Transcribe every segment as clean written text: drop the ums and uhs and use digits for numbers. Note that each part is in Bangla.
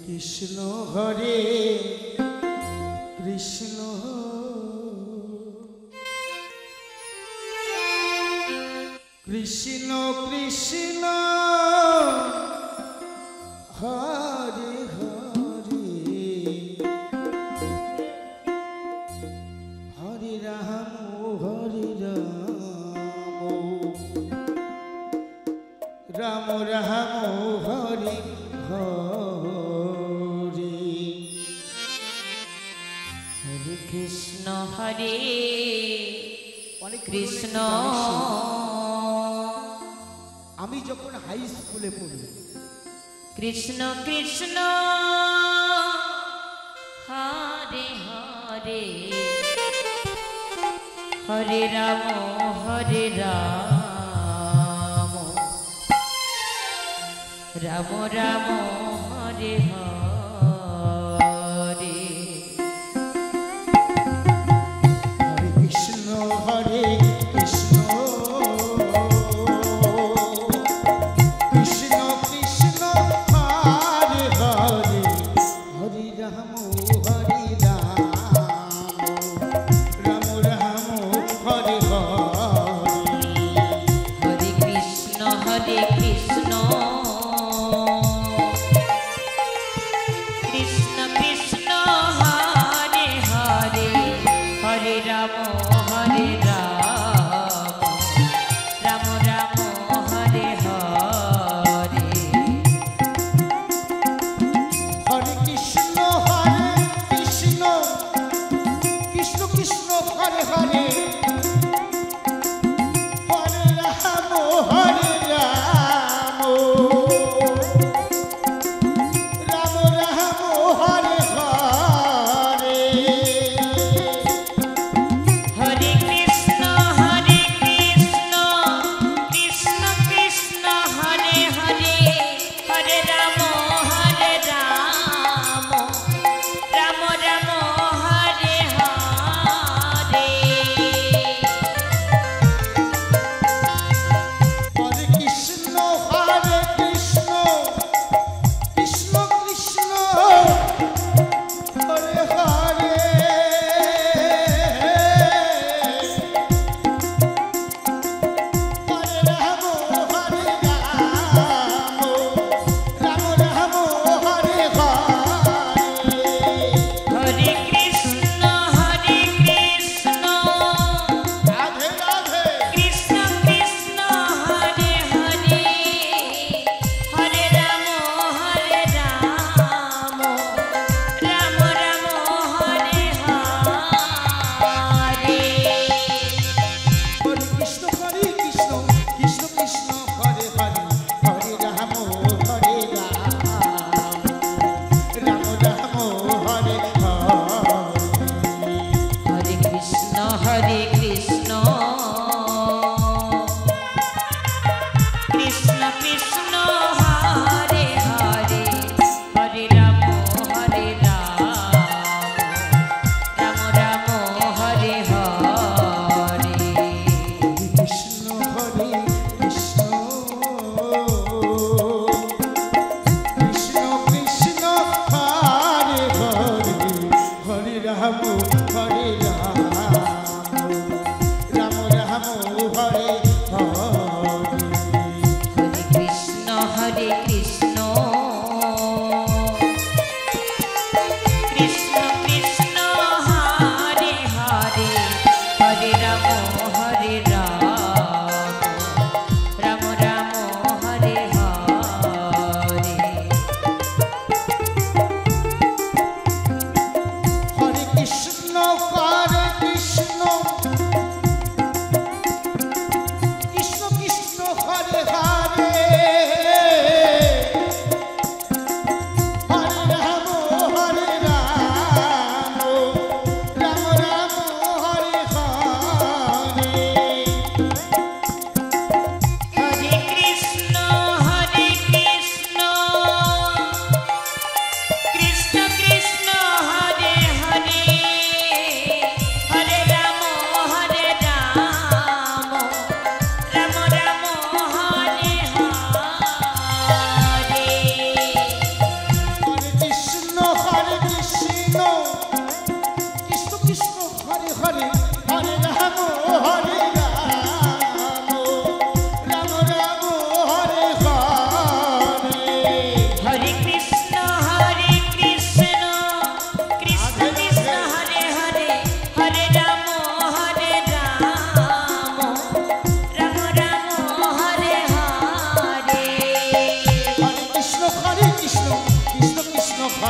কৃষ্ণ হরে কৃষ্ণ কৃষ্ণ কৃষ্ণ হরে হরে হরে রাম হরে রাম রাম রাম হরে হরে হরে কৃষ্ণ হরে কৃষ্ণ। আমি যখন হাই স্কুলে পড়ি কৃষ্ণ কৃষ্ণ হরে হরে হরে রাম রাম রাম হরে হরে। হরে কৃষ্ণ হরে কৃষ্ণ কৃষ্ণ কৃষ্ণ হরে হরে হরে রাম রাম রাম হরে হরে। হরে কৃষ্ণ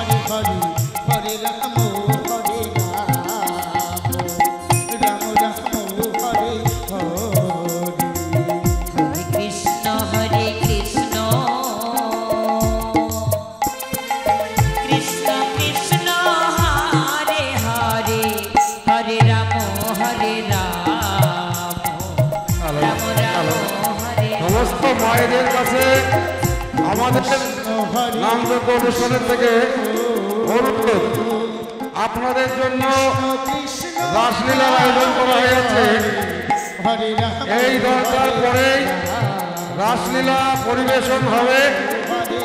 হরে হরে হরে রাম হরে রাম রাম রাম হরে হরে হরে কৃষ্ণ কৃষ্ণ কৃষ্ণ কৃষ্ণ হরে হরে হরে রাম রাম রাম হরে সমস্ত মায়েদের কাছে আমাদের নামযজ্ঞ অনুষ্ঠানের থেকে অনুরোধ, আপনাদের জন্য কৃষ্ণ রাসলীলার আয়োজন করা হয়েছে। হরে রাম এই দরকার পরেই রাসলীলা পরিবেশন হবে। হরে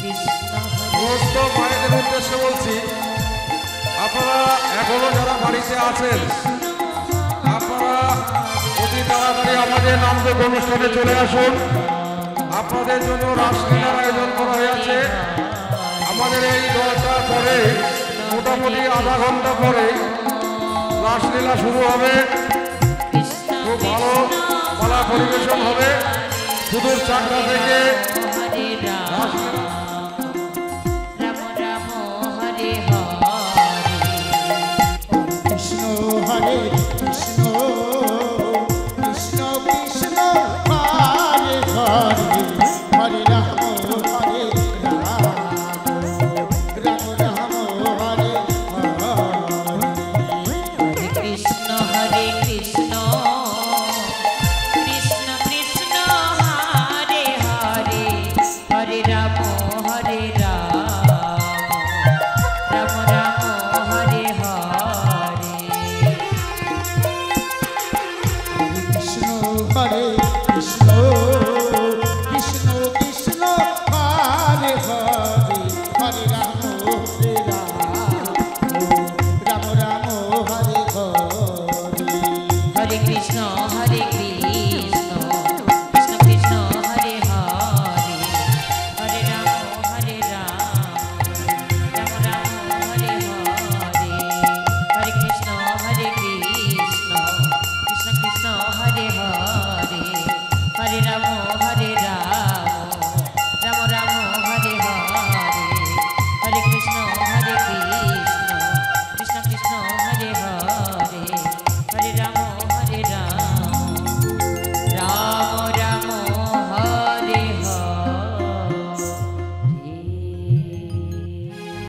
কৃষ্ণ সমস্ত মায়েদের উদ্দেশ্যে বলছি, আপনারা এখনো যারা বাড়িতে আছেন, আপনারা অতি তাড়াতাড়ি আমাদের নামযজ্ঞ অনুষ্ঠানে চলে আসুন। আপনাদের জন্য রাসলীলার আয়োজন করা হয়েছে। আমাদের এই দরকার পরে মোটামুটি আধা ঘন্টা পরে রাসলীলা শুরু হবে। কৃষ্ণ খুব ভালো পালা পরিবেশন হবে। সুদূর চাকরা থেকে